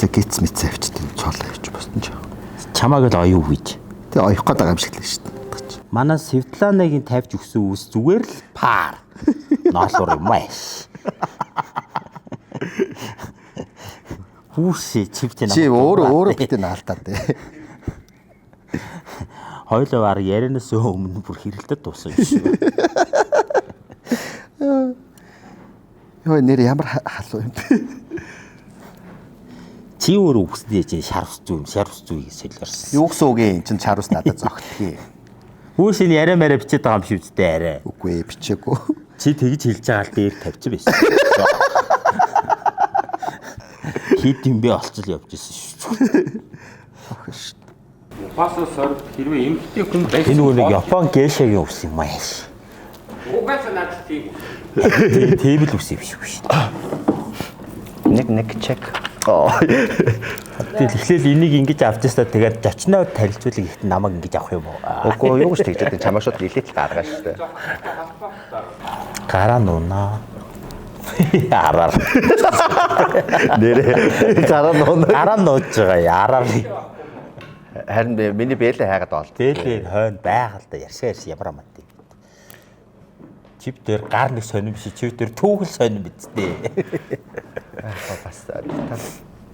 За гиц мэт авчтын цол авч боссон ч. Чамааг л оюу хийж. Тэгээ оёх гээд байгаа юм шиг л шүү дээ. Манай Светланагийн тавьж өгсөн үс зүгээр л пар. Ноолуур юм ааш. Хүүшээ чивтэй Чи өөрөө битээ наалтаад дээ. Хойлоо баг ярианаас өмнө бүр хэрэлдэд дууссан шүү. Йоо нэр ямар халуун юм бэ? Чи өөрөө үгсдээ чи шар ус зүү солиорсон. Юу гэсэн үг юм чин чарус надад зогтгий. Хүүшийн яриа мараа бичээд байгаа юм шиг үстэй арай. Үгүй бичээгүй. Чи тэгж хэлж байгаа л дээр тавьчих байсан. Хит юм бэ олцол явж исэн шүү. Япасаа сар хэрвээ эмгтэй хүн байсан. Энэ нэг Япон гейшагийн ус юм ааш. Угаасаа надад тийм. Тийм л ус юм шиг шүү. Нэг чек. Тэгэл эхлээл энийг ингэж авч ястаа тэгээд зочноо танилцуулъя гэхэд намайг ингэж авах юм уу? Үгүй юу гэж тэгж байгаа чамаа шууд нилээд л гаргаа шүү дээ. Гараа нуунаа. Араар. Нэрээ гараа нуунаа. Гараа нууж байгаа араар. Харин миний бэлээ хайгаад оол. Дээлээ хойно байгаль да ярьсаар ямар амт. Чив дээр гар нэг сонирм шиг чив дээр түүхэл сонирм бидтэй. Бас